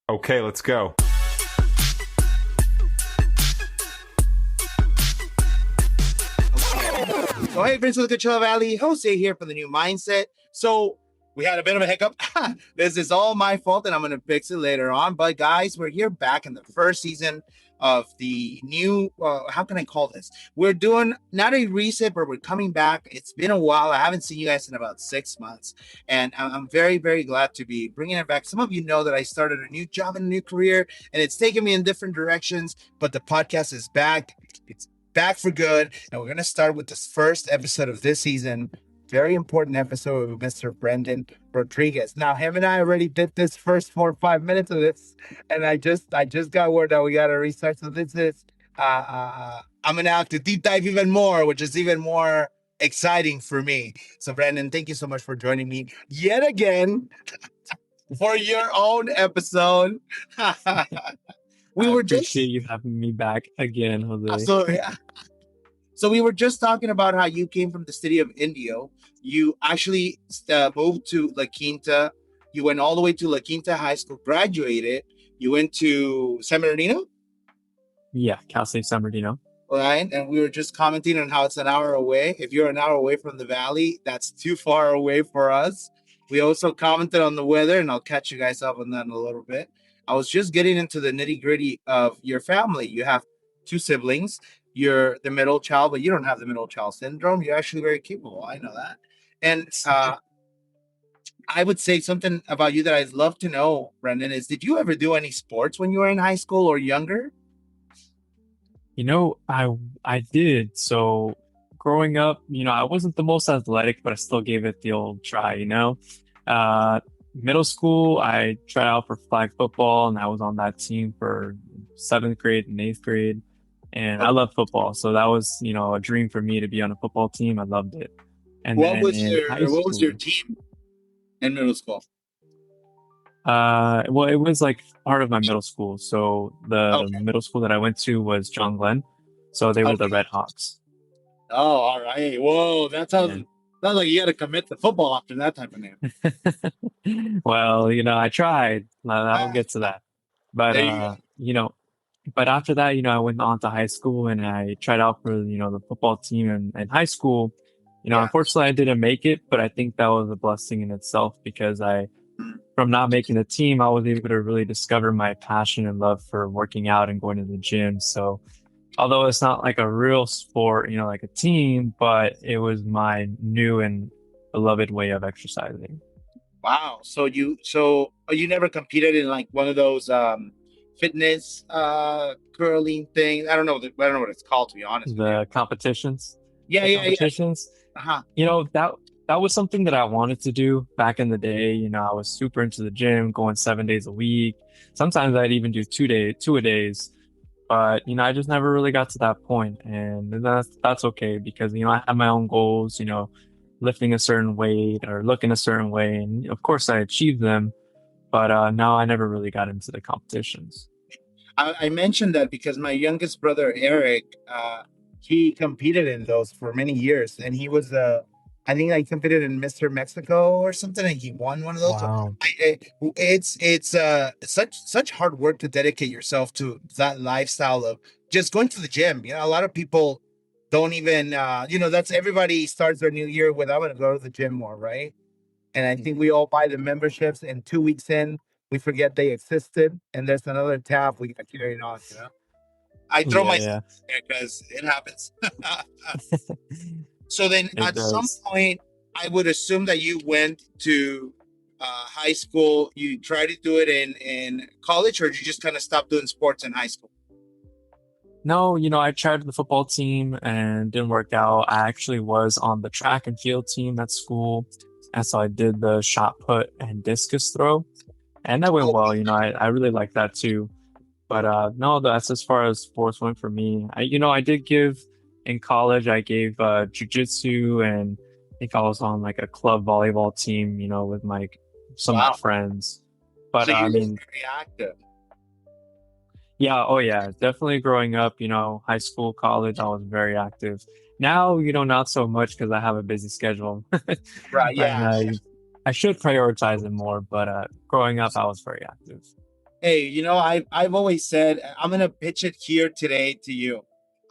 Okay, let's go. Okay. So, hey, friends of the Coachella Valley, Jose here for the new mindset. So, we had a bit of a hiccup. This is all my fault, and I'm going to fix it later on. But, guys, we're here back in the first season of the new, how can I call this? We're doing not a reset, but we're coming back. It's been a while. I haven't seen you guys in about 6 months, and I'm very, very glad to be bringing it back. Some of you know that I started a new job and a new career, and it's taken me in different directions, but the podcast is back. It's back for good. And we're going to start with this first episode of this season. Very important episode with Mr. Branden Rodriguez. Now, him and I already did this first 4 or 5 minutes of this, and I just got word that we got to restart. So this is I'm gonna have to deep dive even more, which is even more exciting for me. So, Branden, thank you so much for joining me yet again for your own episode. We I were just appreciate you having me back again, Jose. so So we were just talking about how you came from the city of Indio. You actually moved to La Quinta. You went all the way to La Quinta High School, graduated. You went to San Bernardino, Yeah, Cal State San Bernardino. right? And we were just commenting on how it's an hour away. If you're an hour away from the valley, that's too far away for us. We also commented on the weather, and I'll catch you guys up on that in a little bit. I was just getting into the nitty gritty of your family. You have two siblings. You're the middle child, but you don't have the middle child syndrome. You're actually very capable. I know that. And I would say something about you that I'd love to know, Brendan, is did you ever do any sports when you were in high school or younger? I did. So growing up, I wasn't the most athletic, but I still gave it the old try. Uh, Middle school, I tried out for flag football, and I was on that team for seventh grade and eighth grade. And I love football, so that was, a dream for me to be on a football team. I loved it. And What then was in high your school, team in middle school? well, it was like part of my middle school. So the Okay. middle school that I went to was John Glenn. So they were the Okay. Red Hawks. Oh, all right. Whoa, that Yeah. sounds like you got to commit to football after that type of name. Well, I tried. I'll Ah, get to that. But there you go. but after that, I went on to high school and I tried out for, the football team in high school. Yeah. Unfortunately I didn't make it, but I think that was a blessing in itself because from not making the team, I was able to really discover my passion and love for working out and going to the gym. So although it's not like a real sport, like a team, but it was my new and beloved way of exercising. Wow. So you never competed in like one of those fitness curling things. I don't know what it's called, to be honest with you. The competitions, Yeah, the yeah, yeah. competitions, Uh-huh. that was something that I wanted to do back in the day. I was super into the gym, going 7 days a week. Sometimes I'd even do 2 a days. But, I just never really got to that point. And that's okay because, I have my own goals, lifting a certain weight or looking a certain way. And of course I achieved them, but no, I never really got into the competitions. I mentioned that because my youngest brother Eric, he competed in those for many years, and he was I think I competed in Mr. Mexico or something, and he won one of those. So Wow. it's such hard work to dedicate yourself to that lifestyle of just going to the gym. A lot of people don't even that's everybody starts their new year with I'm gonna go to the gym more, right? And I think we all buy the memberships, and 2 weeks in, we forget they existed, and there's another tab we got carried on. I throw Yeah, myself yeah, there because it happens. So then, it at some does. point, I would assume that you went to high school. You tried to do it in college, or did you just kind of stop doing sports in high school? No, I tried the football team and didn't work out. I actually was on the track and field team at school. And so I did the shot put and discus throw. And that went Oh, well. I really like that too. But no, that's as far as sports went for me. I did give in college, I gave jujitsu and I think I was on like a club volleyball team, with some of my wow. friends. But So I you were mean, very active. yeah, oh yeah, definitely growing up, high school, college, I was very active. Now, not so much because I have a busy schedule. Right. And Yeah. I should prioritize it more, but growing up, I was very active. Hey, I've always said I'm gonna pitch it here today to you.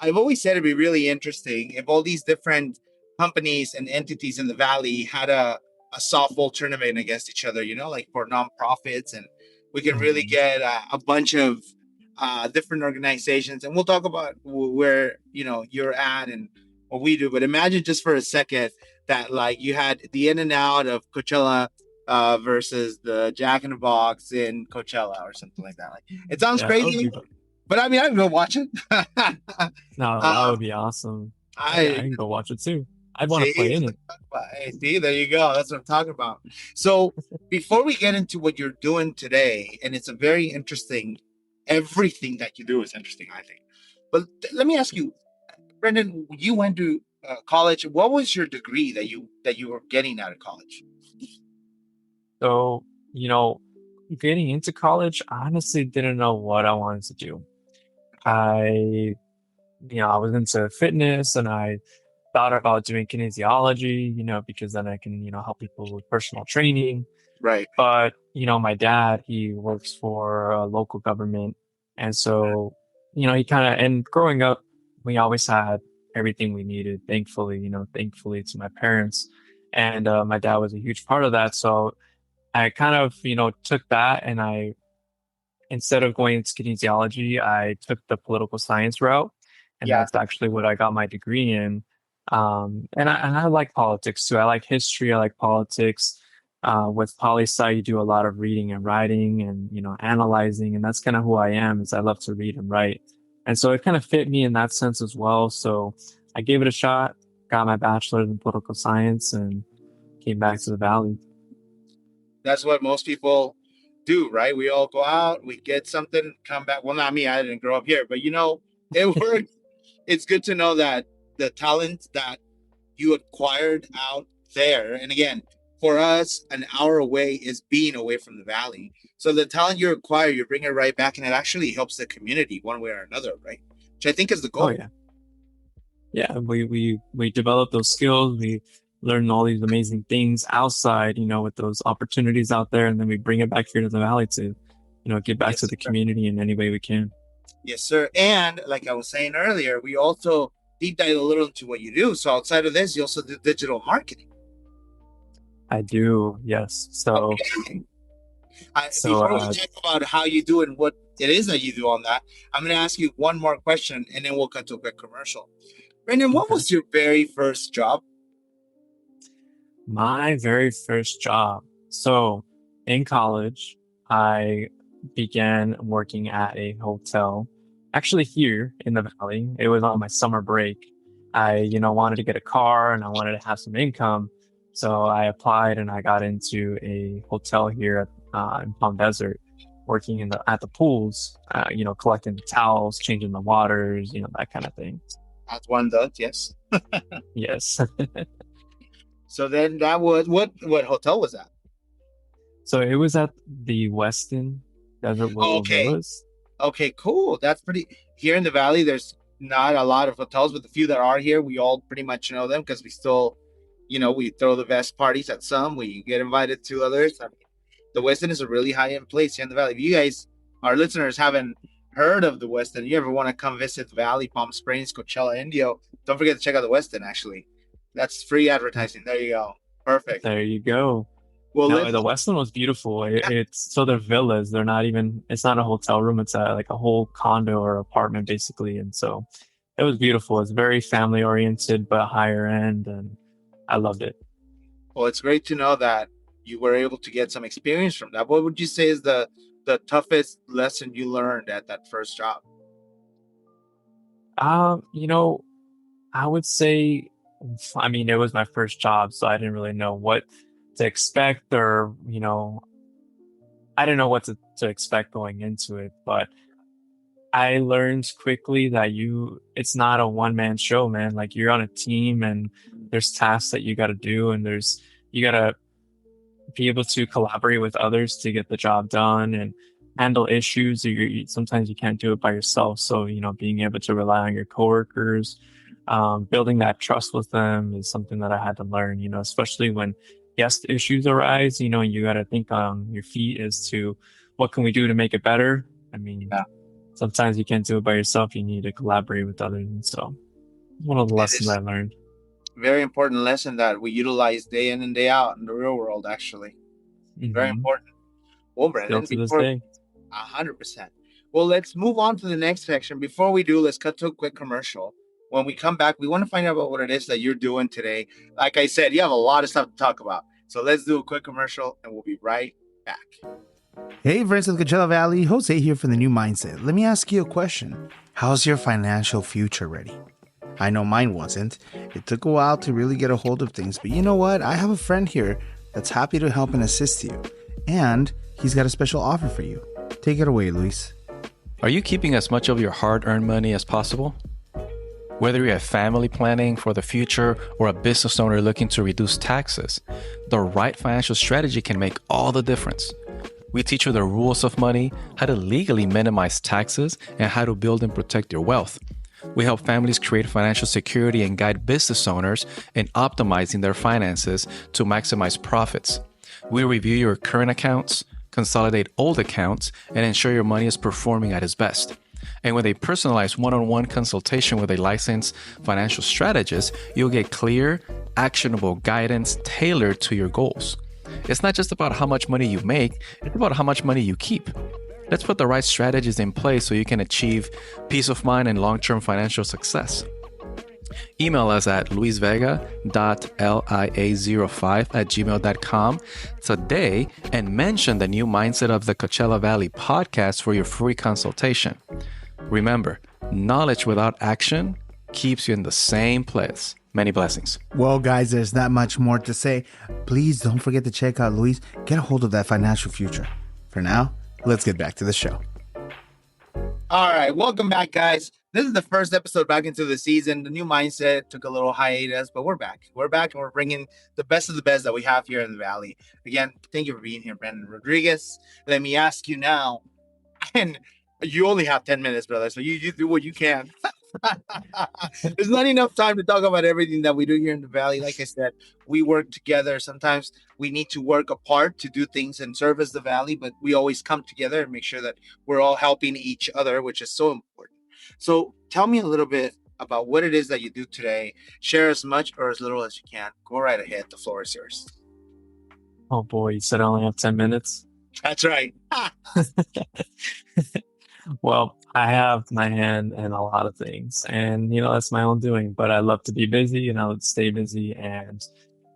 I've always said it'd be really interesting if all these different companies and entities in the valley had a softball tournament against each other, like for nonprofits, and we can really Mhm. get a bunch of different organizations, and we'll talk about where you're at and what we do. But imagine just for a second that like you had the in and out of Coachella versus the Jack in the Box in Coachella or something like that. Like it sounds Yeah, that would crazy, be but I mean I'd go watch it. no, that would be awesome. I I can go watch it too. I'd want to see, play in it. hey, see, there you go. That's what I'm talking about. So before we get into what you're doing today, and it's a very interesting. Everything that you do is interesting, I think. But let me ask you, Brendan, you went to college. What was your degree that you were getting out of college? So, you know, getting into college, I honestly didn't know what I wanted to do. Okay, I was into fitness and I thought about doing kinesiology, because then I can, help people with personal training. right. But, my dad, he works for a local government. And so, he kind of, and growing up, we always had everything we needed, thankfully to my parents. And my dad was a huge part of that. So I kind of, took that and instead of going into kinesiology, I took the political science route. And Yeah, that's actually what I got my degree in. And I like politics too. I like history. I like politics. With poli sci, you do a lot of reading and writing and, analyzing. And that's kind of who I am is I love to read and write. And so it kind of fit me in that sense as well. So I gave it a shot, got my bachelor's in political science and came back to the Valley. that's what most people do, right? We all go out, we get something, come back. Well, not me, I didn't grow up here, but it works. It's good to know that the talent that you acquired out there, and again, for us, an hour away is being away from the valley. So the talent you acquire, you bring it right back, and it actually helps the community one way or another, right? Which I think is the Oh goal. yeah. Yeah, we develop those skills. We learn all these amazing things outside, with those opportunities out there, and then we bring it back here to the valley to, give back to Yes, the sir. community in any way we can. Yes, sir. And like I was saying earlier, we also deep dive a little into what you do. So outside of this, you also do digital marketing. I do, yes. So Okay. so Before we talk about how you do and what it is that you do on that, I'm going to ask you one more question, and then we'll cut to a quick commercial. Brandon, what okay. was your very first job? My very first job. So in college, I began working at a hotel, actually here in the valley. It was on my summer break. I, wanted to get a car and I wanted to have some income. So I applied and I got into a hotel here in Palm Desert, working at the pools, collecting the towels, changing the waters, that kind of thing. As one does, yes. Yes. So then that was what hotel was that? So it was at the Westin Desert Oh, Willow okay. Villas. Okay, cool. That's pretty. Here in the valley, there's not a lot of hotels, but the few that are here, we all pretty much know them because we still, we throw the best parties at some. We get invited to others. I mean, the Westin is a really high-end place here in the valley. If you guys, our listeners, haven't heard of the Westin, you ever want to come visit the Valley, Palm Springs, Coachella, Indio, don't forget to check out the Westin. Actually, that's free advertising. There you go. Perfect. There you go. Well, No, let's. the Westin was beautiful. It's so they're villas. They're not even. It's not a hotel room. It's like a whole condo or apartment basically. And so it was beautiful. It's very family oriented but higher end, and I loved it. Well, it's great to know that you were able to get some experience from that. What would you say is the toughest lesson you learned at that first job? Um, you know, I would say, I mean, it was my first job, so I didn't really know what to expect, or I didn't know what to expect going into it. But I learned quickly that it's not a one man show, man. Like you're on a team, and there's tasks that you got to do, and you got to be able to collaborate with others to get the job done and handle issues. Sometimes you can't do it by yourself. So, being able to rely on your coworkers, building that trust with them is something that I had to learn, especially when guest issues arise, and you got to think on your feet as to what can we do to make it better? I mean, Yeah, sometimes you can't do it by yourself. You need to collaborate with others. And so one of the it lessons is I learned. a very important lesson that we utilize day in and day out in the real world. Actually, very Hmm. important. Well, Still Brandon, to this before day. 100%. Well, let's move on to the next section. Before we do, let's cut to a quick commercial. When we come back, we want to find out about what it is that you're doing today. Like I said, you have a lot of stuff to talk about. So let's do a quick commercial and we'll be right back. Hey, friends of the Coachella Valley, Jose here from the New Mindset. Let me ask you a question. How's your financial future ready? I know mine wasn't. It took a while to really get a hold of things, but you know what? I have a friend here that's happy to help and assist you. And he's got a special offer for you. Take it away, Luis. Are you keeping as much of your hard-earned money as possible? Whether you're a family planning for the future or a business owner looking to reduce taxes, the right financial strategy can make all the difference. We teach you the rules of money, how to legally minimize taxes, and how to build and protect your wealth. We help families create financial security and guide business owners in optimizing their finances to maximize profits. We review your current accounts, consolidate old accounts, and ensure your money is performing at its best. And with a personalized one-on-one consultation with a licensed financial strategist, you'll get clear, actionable guidance tailored to your goals. It's not just about how much money you make, it's about how much money you keep. Let's put the right strategies in place so you can achieve peace of mind and long-term financial success. Email us at luisvega.lia05@gmail.com today and mention the New Mindset of the Coachella Valley podcast for your free consultation. Remember, knowledge without action keeps you in the same place. Many blessings. Well, guys, there's not much more to say. Please don't forget to check out Luis. Get a hold of that financial future. For now, let's get back to the show. All right, welcome back, guys. This is the first episode back into the season. The New Mindset took a little hiatus, but we're back. We're back, and we're bringing the best of the best that we have here in the Valley. Again, thank you for being here, Branden Rodriguez. Let me ask you now, and you only have 10 minutes, brother, so you do what you can. There's not enough time to talk about everything that we do here in the Valley. Like I said, we work together. Sometimes we need to work apart to do things and service the Valley, but we always come together and make sure that we're all helping each other, which is so important. So tell me a little bit about what it is that you do today. Share as much or as little as you can. Go right ahead. The floor is yours. Oh boy, you said I only have 10 minutes. That's right. Well, I have my hand in a lot of things, and that's my own doing, but I love to be busy and I love to stay busy. And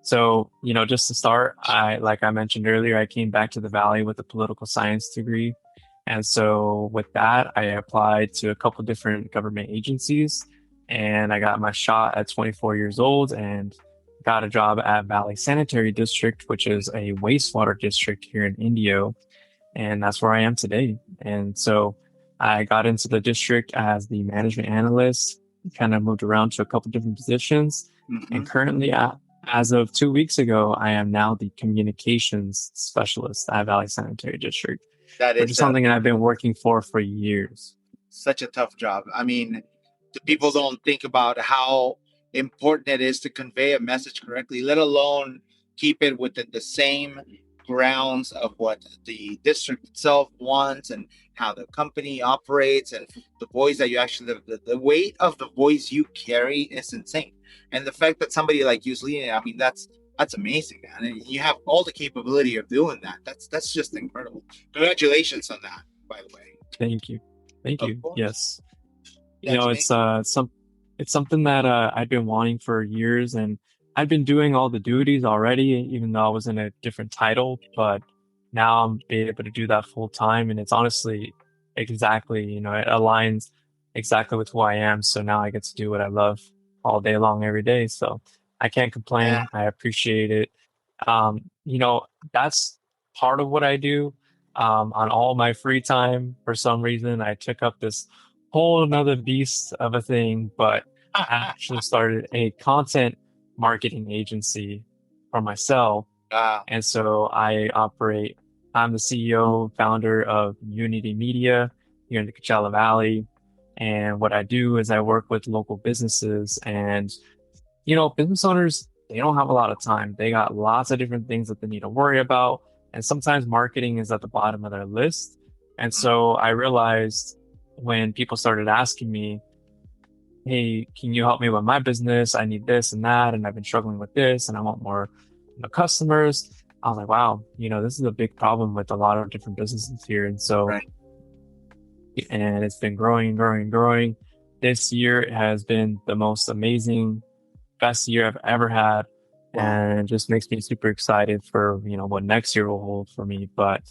so, just to start, like I mentioned earlier, I came back to the Valley with a political science degree. And so with that, I applied to a couple different government agencies, and I got my shot at 24 years old and got a job at Valley Sanitary District, which is a wastewater district here in Indio. And that's where I am today. And so I got into the district as the management analyst, kind of moved around to a couple different positions. Mhm. And currently, as of 2 weeks ago, I am now the communications specialist at Valley Sanitary District, That which is is something that I've been working for years. such a tough job. I mean, the people don't think about how important it is to convey a message correctly, let alone keep it within the same grounds of what the district itself wants and how the company operates and the voice that you actually the weight of the voice you carry is insane. And the fact that somebody like you is leading, I mean, that's amazing, man. And you have all the capability of doing that. That's just incredible. Congratulations on that, by the way. Thank you. Thank Of you. course. Yes. That's It's something that I've been wanting for years, and I've been doing all the duties already, even though I was in a different title, but now I'm being able to do that full time. And it's honestly exactly, it aligns exactly with who I am. So now I get to do what I love all day long, every day. So I can't yeah. complain. I appreciate it. That's part of what I do. On all my free time, for some reason, I took up this whole another beast of a thing, but I actually started a content marketing agency for myself. Wow. And so I'm the CEO, founder of Unity Media here in the Coachella Valley. And what I do is I work with local businesses and, business owners, they don't have a lot of time. They got lots of different things that they need to worry about. And sometimes marketing is at the bottom of their list. And so I realized when people started asking me, hey, can you help me with my business? I need this and that, and I've been struggling with this, and I want more, customers. I was like, wow, this is a big problem with a lot of different businesses here. And so, Right. and it's been growing and growing and growing. This year has been the most amazing, best year I've ever had. Wow. And it just makes me super excited for, what next year will hold for me. But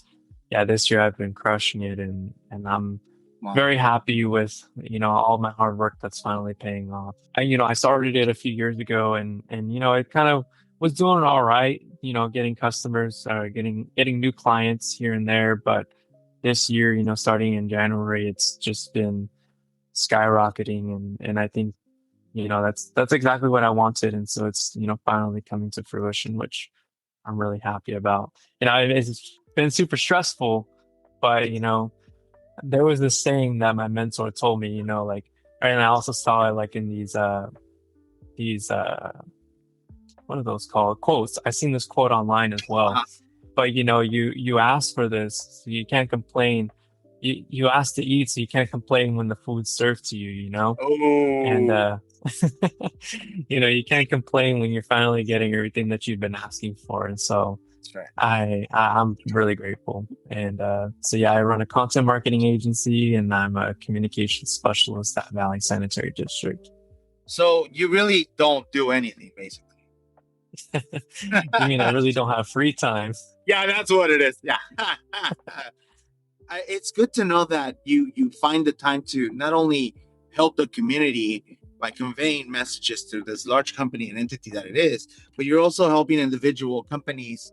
yeah, this year I've been crushing it, and I'm Wow. very happy with, all my hard work that's finally paying off. I started it a few years ago, and it kind of was doing all right, getting customers, getting new clients here and there. But this year, starting in January, it's just been skyrocketing, and I think, that's exactly what I wanted. And so it's, finally coming to fruition, which I'm really happy about. It's been super stressful, but, there was this saying that my mentor told me, like, and I also saw it like in these, what are those called? Quotes. I seen this quote online as well. Uh-huh. But, you ask for this, so you can't complain. You ask to eat, so you can't complain when the food's served to you, Oh. And, you can't complain when you're finally getting everything that you've been asking for. And so That's right. I'm really grateful. And so yeah, I run a content marketing agency, and I'm a communications specialist at Valley Sanitary District. So you really don't do anything, basically. You mean I really don't have free time? Yeah, that's what it is. Yeah. It's good to know that you find the time to not only help the community by conveying messages to this large company and entity that it is, but you're also helping individual companies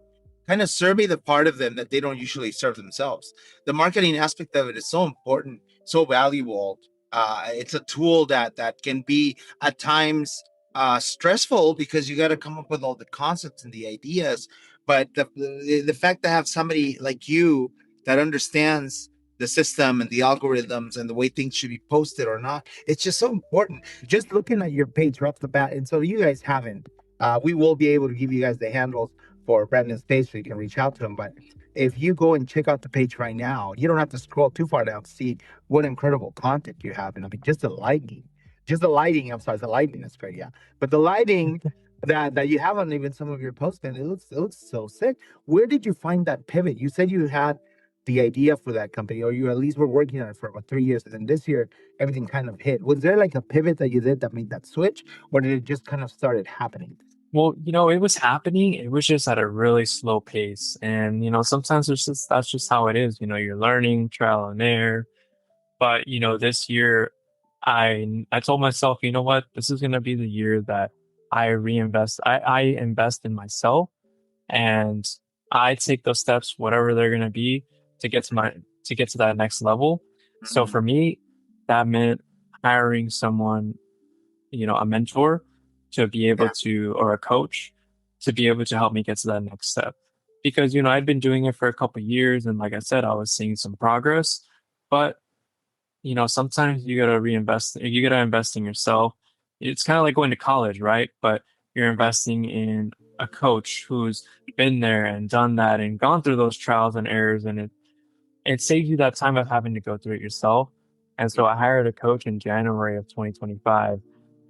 kind of survey the part of them that they don't usually serve themselves. The marketing aspect of it is so important, so valuable. It's a tool that can be at times stressful because you got to come up with all the concepts and the ideas. But the fact to have somebody like you that understands the system and the algorithms and the way things should be posted or not, it's just so important. Just looking at your page right off the bat, and so you guys haven't, we will be able to give you guys the handles for Branden's page so you can reach out to him. But if you go and check out the page right now, you don't have to scroll too far down to see what incredible content you have. And I mean, just the lighting, I'm sorry, the lighting is great, yeah. But the lighting that you have on even some of your posts, man, it looks so sick. Where did you find that pivot? You said you had the idea for that company, or you at least were working on it for about 3 years, and then this year everything kind of hit. Was there like a pivot that you did that made that switch, or did it just kind of started happening? Well, it was happening. It was just at a really slow pace. And, sometimes that's just how it is. You're learning, trial and error. But, this year I told myself, you know what, this is going to be the year that I invest in myself, and I take those steps, whatever they're going to be, to get to that next level. So for me, that meant hiring someone, a mentor to be able to, or a coach to be able to help me get to that next step. Because, I'd been doing it for a couple of years, and like I said, I was seeing some progress, but sometimes you gotta invest in yourself. It's kind of like going to college, right? But you're investing in a coach who's been there and done that and gone through those trials and errors, and it saves you that time of having to go through it yourself. And so I hired a coach in January of 2025.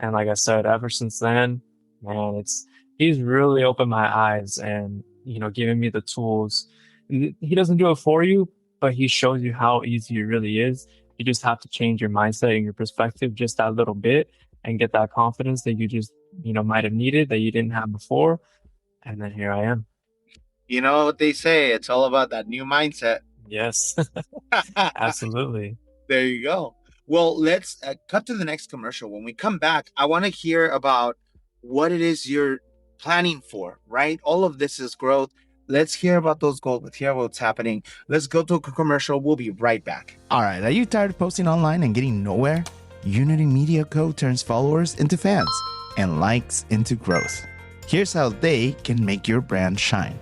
And like I said, ever since then, man, he's really opened my eyes and, given me the tools. He doesn't do it for you, but he shows you how easy it really is. You just have to change your mindset and your perspective just that little bit and get that confidence that you just, might have needed that you didn't have before. And then here I am. You know what they say, it's all about that new mindset. Yes, absolutely. There you go. Well, let's cut to the next commercial. When we come back, I want to hear about what it is you're planning for, right? All of this is growth. Let's hear about those goals. Let's hear what's happening. Let's go to a commercial. We'll be right back. All right. Are you tired of posting online and getting nowhere? Unity Media Co. turns followers into fans and likes into growth. Here's how they can make your brand shine.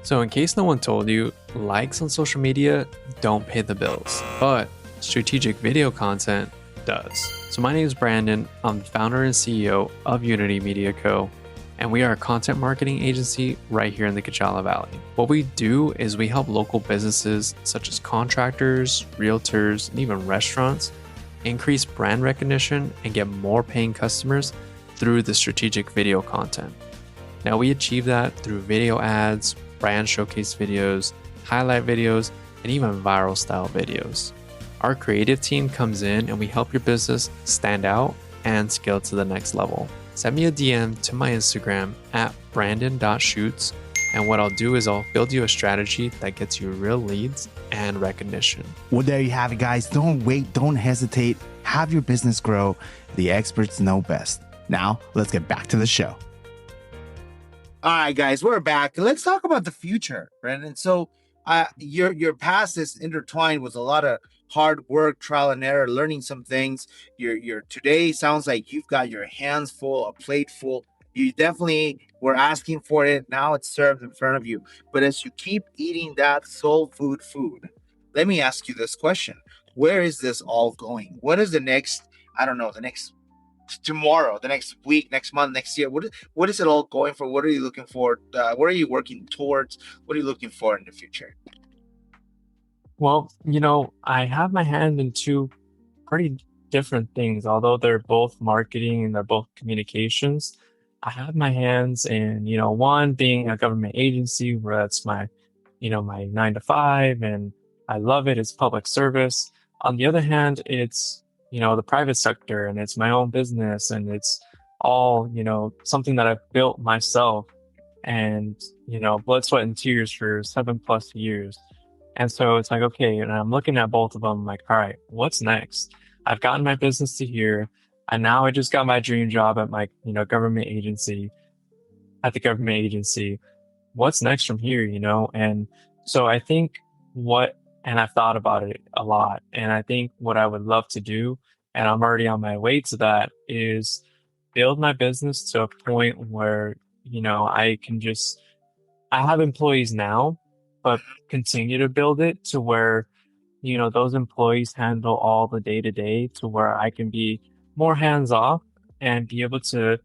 So in case no one told you, likes on social media don't pay the bills, but strategic video content does. So my name is Branden. I'm the founder and CEO of Unity Media Co. and we are a content marketing agency right here in the Coachella Valley. What we do is we help local businesses such as contractors, realtors, and even restaurants increase brand recognition and get more paying customers through the strategic video content. Now, we achieve that through video ads, brand showcase videos, highlight videos, and even viral style videos. Our creative team comes in and we help your business stand out and scale to the next level. Send me a DM to my Instagram at branden.shoots, and what I'll do is I'll build you a strategy that gets you real leads and recognition. Well, there you have it, guys. Don't wait, don't hesitate. Have your business grow. The experts know best. Now, let's get back to the show. All right, guys, we're back. Let's talk about the future, Branden. So, your past is intertwined with a lot of hard work, trial and error, learning some things. Your today sounds like you've got your hands full, a plate full. You definitely were asking for it. Now it's served in front of you. But as you keep eating that soul food, let me ask you this question. Where is this all going? What is the next, I don't know, the next tomorrow, the next week, next month, next year? What is it all going for? What are you looking for? What are you working towards? What are you looking for in the future? Well, I have my hand in two pretty different things, although they're both marketing and they're both communications. I have my hands in, one being a government agency where that's my 9 to 5, and I love it. It's public service. On the other hand, it's, the private sector, and it's my own business, and it's all, something that I've built myself and, blood, sweat, and tears for 7+ years. And so it's like, okay, and I'm looking at both of them, like, all right, what's next? I've gotten my business to here, and now I just got my dream job at my, government agency, at the government agency. What's next from here, And so I think and I've thought about it a lot, and I think what I would love to do, and I'm already on my way to that, is build my business to a point where, I have employees now, but continue to build it to where, those employees handle all the day to day, to where I can be more hands off and be able to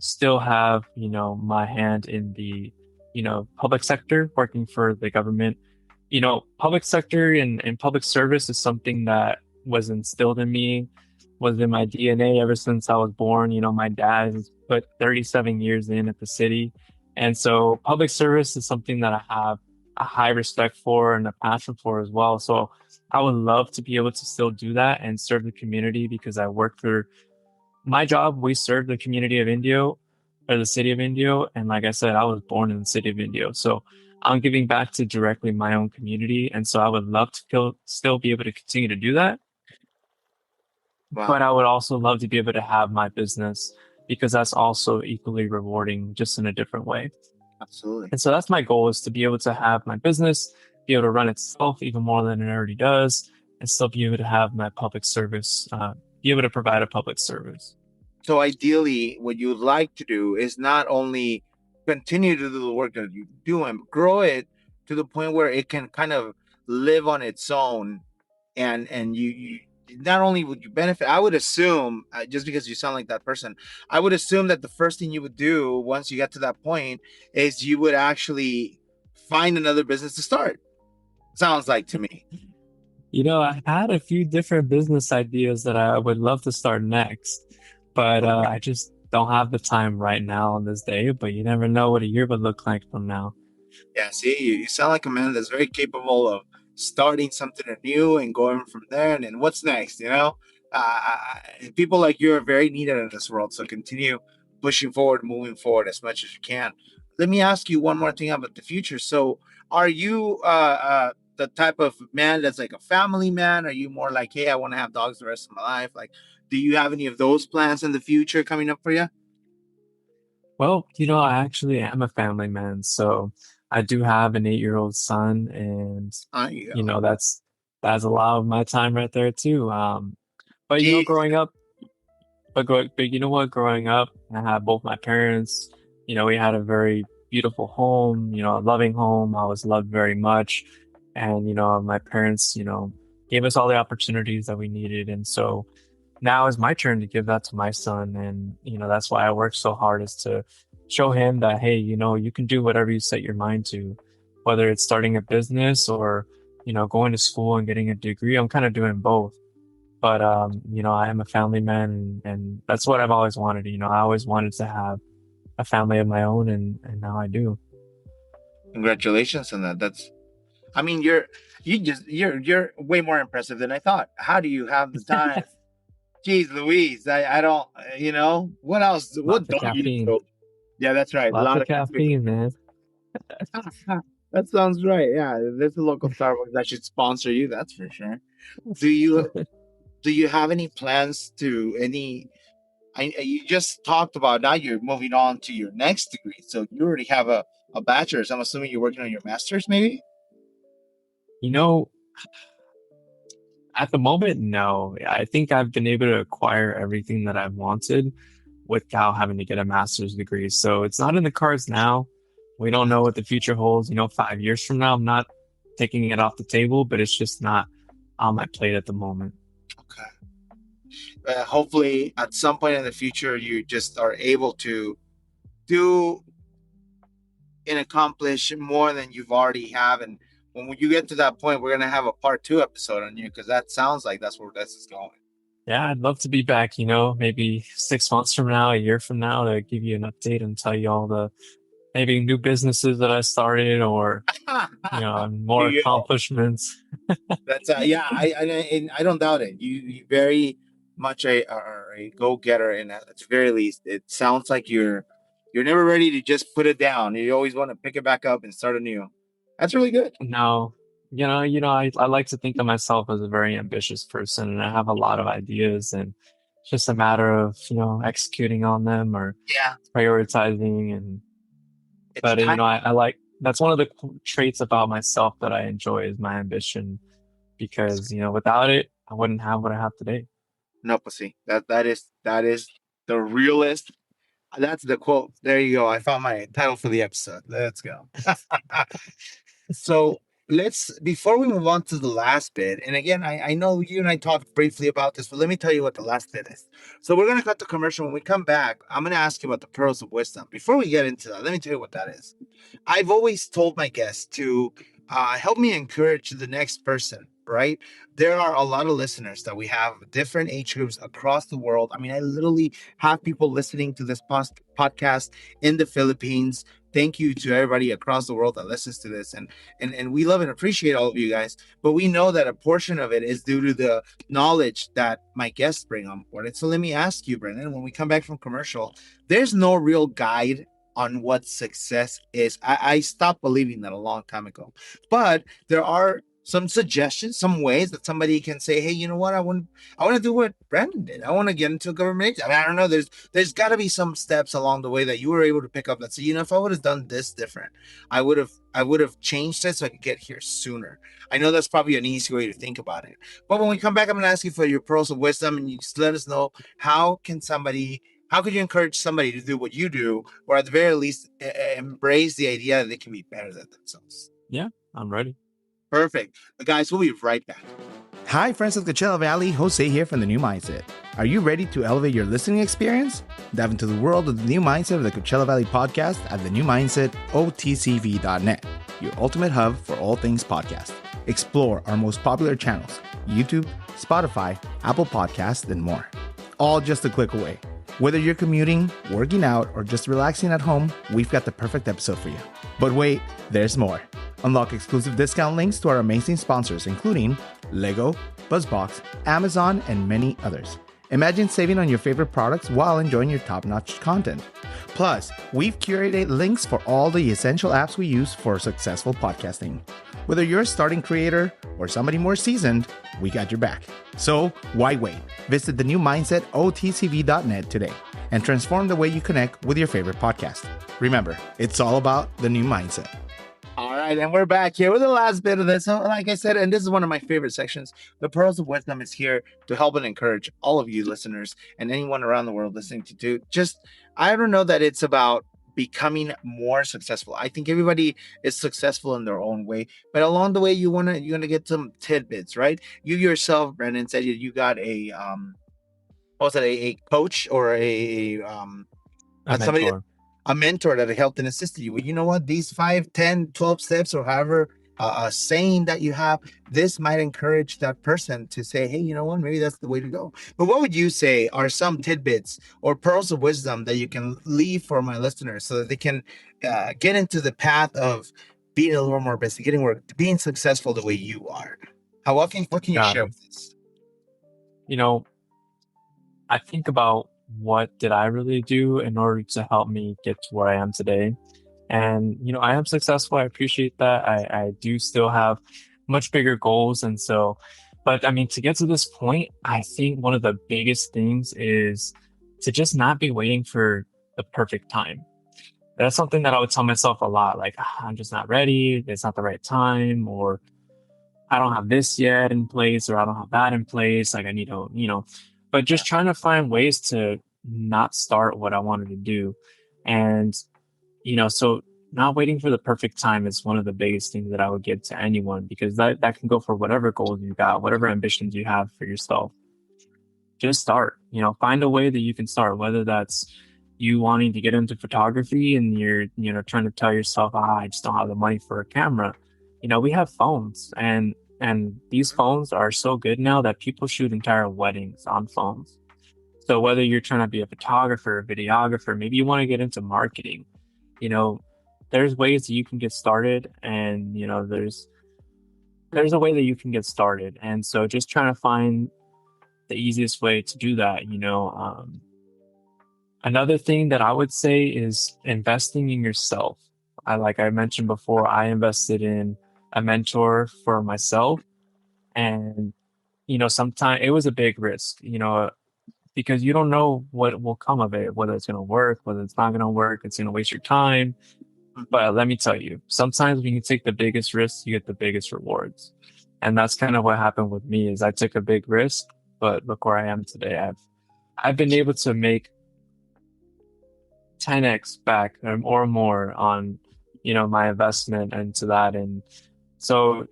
still have, my hand in the, public sector, working for the government. Public sector and public service is something that was instilled in me, was in my DNA ever since I was born. My dad has put 37 years in at the city. And so public service is something that I have a high respect for and a passion for as well. So I would love to be able to still do that and serve the community, because I work for my job. We serve the community of Indio, or the city of Indio. And like I said, I was born in the city of Indio. So I'm giving back to directly my own community. And so I would love to still be able to continue to do that. Wow. But I would also love to be able to have my business, because that's also equally rewarding, just in a different way. Absolutely. And so that's my goal, is to be able to have my business, be able to run itself even more than it already does, and still be able to have my public service, be able to provide a public service. So ideally, what you would like to do is not only continue to do the work that you do, and grow it to the point where it can kind of live on its own, and you not only would you benefit, I would assume, just because you sound like that person, I would assume that the first thing you would do once you get to that point is you would actually find another business to start. Sounds like to me. I had a few different business ideas that I would love to start next, but I just don't have the time right now on this day. But you never know what a year would look like from now. Yeah, see, you sound like a man that's very capable of starting something new and going from there. And then what's next? People like you are very needed in this world. So continue pushing forward, moving forward as much as you can. Let me ask you one more thing about the future. So are you the type of man that's like a family man? Are you more like, hey, I want to have dogs the rest of my life? Like, do you have any of those plans in the future coming up for you? Well, I actually am a family man. So I do have an 8-year-old son, and that's a lot of my time right there too. But growing up, but you know what? Growing up, I had both my parents. We had a very beautiful home. A loving home. I was loved very much, and my parents, gave us all the opportunities that we needed, and so now is my turn to give that to my son. And that's why I work so hard, is to show him that, hey, you can do whatever you set your mind to, whether it's starting a business or, going to school and getting a degree. I'm kind of doing both. But I am a family man, and that's what I've always wanted. I always wanted to have a family of my own, and now I do. Congratulations on that. I mean, you're way more impressive than I thought. How do you have the time? Jeez Louise, I don't, what else? What Lots of don't you caffeine. do? Yeah, that's right. A Lots lot of of caffeine. caffeine, man. That sounds right. Yeah, there's a local Starbucks that should sponsor you. That's for sure. Do you do you have any plans to any? You just talked about now you're moving on to your next degree, so you already have a bachelor's. I'm assuming you're working on your master's, maybe. You know, at the moment, no. I think I've been able to acquire everything that I've wanted without having to get a master's degree. So it's not in the cards now. We don't know what the future holds. 5 years from now, I'm not taking it off the table, but it's just not on my plate at the moment. Okay. Hopefully, at some point in the future, you just are able to do and accomplish more than you've already have. And when you get to that point, we're gonna have a part two episode on you because that sounds like that's where this is going. Yeah, I'd love to be back, maybe 6 months from now, a year from now, to give you an update and tell you all the maybe new businesses that I started, or, more Yeah, accomplishments. that's yeah. I don't doubt it. You very much are a go getter, and at the very least, it sounds like you're never ready to just put it down. You always want to pick it back up and start anew. That's really good. No, I like to think of myself as a very ambitious person, and I have a lot of ideas, and it's just a matter of, executing on them or Yeah, prioritizing. And it's but time. I like that's one of the traits about myself that I enjoy is my ambition, because without it, I wouldn't have what I have today. No, pussy. That is the realest. That's the quote. There you go. I found my title for the episode. Let's go. So let's before we move on to the last bit, and again, I know you and I talked briefly about this, but let me tell you what the last bit is. So we're gonna cut the commercial. When we come back, I'm gonna ask you about the pearls of wisdom. Before we get into that, let me tell you what that is. I've always told my guests to help me encourage the next person, right? There are a lot of listeners that we have, different age groups across the world. I mean, I literally have people listening to this podcast in the Philippines. Thank you to everybody across the world that listens to this. And we love and appreciate all of you guys. But we know that a portion of it is due to the knowledge that my guests bring on board. And so let me ask you, Branden, when we come back from commercial, there's no real guide on what success is. I stopped believing that a long time ago. But there are some suggestions, some ways that somebody can say, hey, you know what? I want to do what Branden did. I want to get into a government. I mean, I don't know. There's got to be some steps along the way that you were able to pick up that say, if I would have done this different, I would have changed it so I could get here sooner. I know that's probably an easy way to think about it. But when we come back, I'm gonna ask you for your pearls of wisdom, and you just let us know how could you encourage somebody to do what you do, or at the very least, embrace the idea that they can be better than themselves? Yeah, I'm ready. Perfect. Guys, we'll be right back. Hi, friends of Coachella Valley. Jose here from The New Mindset. Are you ready to elevate your listening experience? Dive into the world of The New Mindset of the Coachella Valley podcast at thenewmindsetotcv.net, your ultimate hub for all things podcast. Explore our most popular channels, YouTube, Spotify, Apple Podcasts, and more. All just a click away. Whether you're commuting, working out, or just relaxing at home, we've got the perfect episode for you. But wait, there's more. Unlock exclusive discount links to our amazing sponsors, including Lego, BuzzBox, Amazon, and many others. Imagine saving on your favorite products while enjoying your top-notch content. Plus, we've curated links for all the essential apps we use for successful podcasting. Whether you're a starting creator or somebody more seasoned, we got your back. So why wait? Visit thenewmindsetotcv.net today and transform the way you connect with your favorite podcast. Remember, it's all about the new mindset. All right, and we're back here with the last bit of this. So, like I said, and this is one of my favorite sections, the Pearls of Wisdom is here to help and encourage all of you listeners and anyone around the world listening to do just, I don't know that it's about becoming more successful. I think everybody is successful in their own way, but along the way, you're gonna get some tidbits, right? You yourself, Branden, said you got what was it, a coach or A somebody mentor. a mentor that helped and assisted you. Well, you know what? These 5, 10, 12 steps or however saying that you have, this might encourage that person to say, hey, you know what? Maybe that's the way to go. But what would you say are some tidbits or pearls of wisdom that you can leave for my listeners so that they can get into the path of being a little more busy, getting work, being successful the way you are? What can you Got share it. with us? You know, I think about what did I really do in order to help me get to where I am today. And, I am successful. I appreciate that. I do still have much bigger goals. And so, but I mean, to get to this point, I think one of the biggest things is to just not be waiting for the perfect time. That's something that I would tell myself a lot. Like, I'm just not ready. It's not the right time, or I don't have this yet in place, or I don't have that in place. Like, I need to, but Yeah. just trying to find ways to not start what I wanted to do. And, so not waiting for the perfect time is one of the biggest things that I would give to anyone, because that can go for whatever goals you got, whatever ambitions you have for yourself. Just start, find a way that you can start, whether that's you wanting to get into photography and you're, trying to tell yourself, I just don't have the money for a camera. We have phones, and these phones are so good now that people shoot entire weddings on phones. So whether you're trying to be a photographer, a videographer, maybe you want to get into marketing, you know, there's ways that you can get started, and there's a way that you can get started. And so just trying to find the easiest way to do that. Another thing that I would say is investing in yourself. Like I mentioned before, I invested in a mentor for myself, and sometimes it was a big risk, because you don't know what will come of it, whether it's going to work, whether it's not going to work, it's going to waste your time. But let me tell you, sometimes when you take the biggest risks, you get the biggest rewards. And that's kind of what happened with me. Is I took a big risk, but look where I am today. I've been able to make 10x back, or more on, my investment into that. And so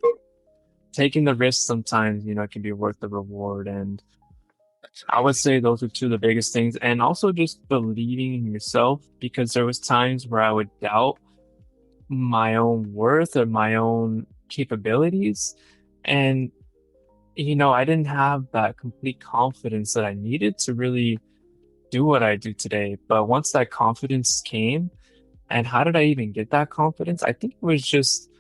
taking the risk sometimes, can be worth the reward. And That's I would amazing. say those are two of the biggest things. And also just believing in yourself, because there was times where I would doubt my own worth or my own capabilities. And, I didn't have that complete confidence that I needed to really do what I do today. But once that confidence came, and how did I even get that confidence? I think it was just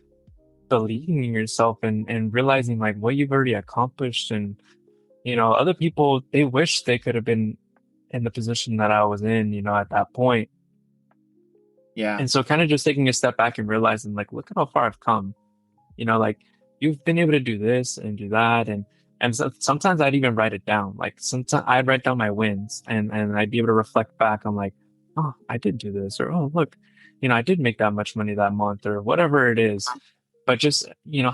believing in yourself, and realizing like what you've already accomplished. And, other people, they wish they could have been in the position that I was in, at that point. Yeah. And so kind of just taking a step back and realizing like, look at how far I've come. Like you've been able to do this and do that. And so sometimes I'd even write it down. Like sometimes I'd write down my wins, and I'd be able to reflect back on like, oh, I did do this, or, oh, look, I did make that much money that month, or whatever it is. But just,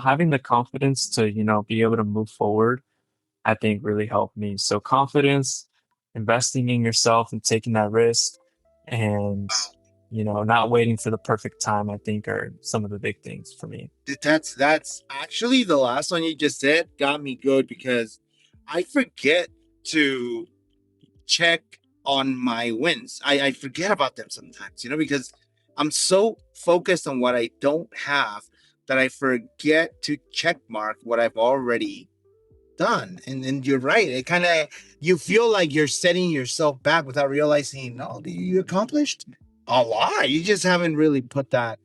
having the confidence to, be able to move forward, I think really helped me. So confidence, investing in yourself and taking that risk, and, not waiting for the perfect time, I think are some of the big things for me. That's actually the last one you just said got me good because I forget to check on my wins. I forget about them sometimes, because I'm so focused on what I don't have that I forget to check mark what I've already done. And you're right. It kind of, you feel like you're setting yourself back without realizing, no, you accomplished a lot. You just haven't really put that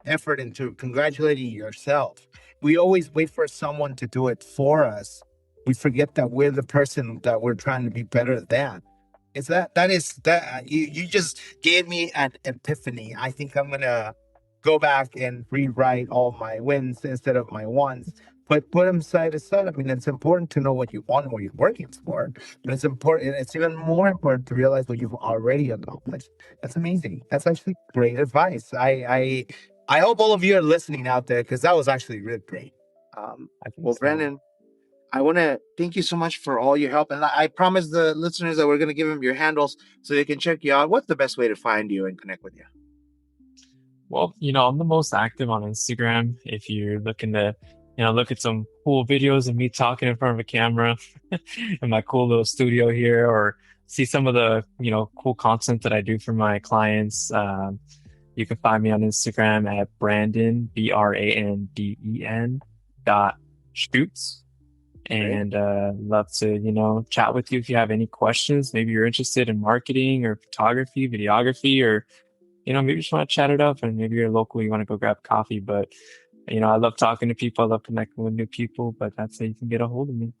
effort into congratulating yourself. We always wait for someone to do it for us. We forget that we're the person that we're trying to be better than. Is that is that you just gave me an epiphany. I think I'm gonna go back and rewrite all my wins instead of my wants. But put them side to side. I mean, it's important to know what you want and what you're working for. But it's important. It's even more important to realize what you've already accomplished. That's amazing. That's actually great advice. I hope all of you are listening out there because that was actually really great. I think Well, so. Brandon, I want to thank you so much for all your help. And I promise the listeners that we're going to give them your handles so they can check you out. What's the best way to find you and connect with you? Well, I'm the most active on Instagram. If you're looking to, look at some cool videos of me talking in front of a camera in my cool little studio here, or see some of the, cool content that I do for my clients, you can find me on Instagram at Branden, Branden .shoots. And love to, chat with you if you have any questions. Maybe you're interested in marketing or photography, videography, or, maybe you just want to chat it up, and maybe you're local, you want to go grab coffee. But, I love talking to people. I love connecting with new people, but that's how you can get a hold of me.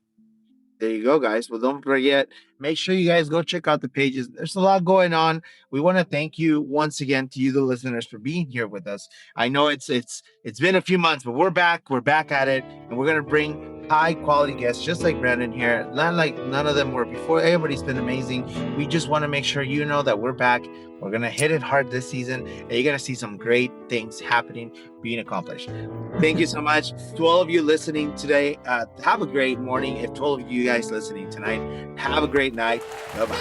There you go, guys. Well, don't forget, make sure you guys go check out the pages. There's a lot going on. We want to thank you once again to you, the listeners, for being here with us. I know it's been a few months, but we're back. We're back at it, and we're gonna bring high quality guests, just like Branden here. Not like none of them were before. Everybody's been amazing. We just want to make sure you know that we're back. We're gonna hit it hard this season, and you're gonna see some great things happening, being accomplished. Thank you so much to all of you listening today. Have a great morning. If to all of you guys listening tonight, have a great night. Bye-bye.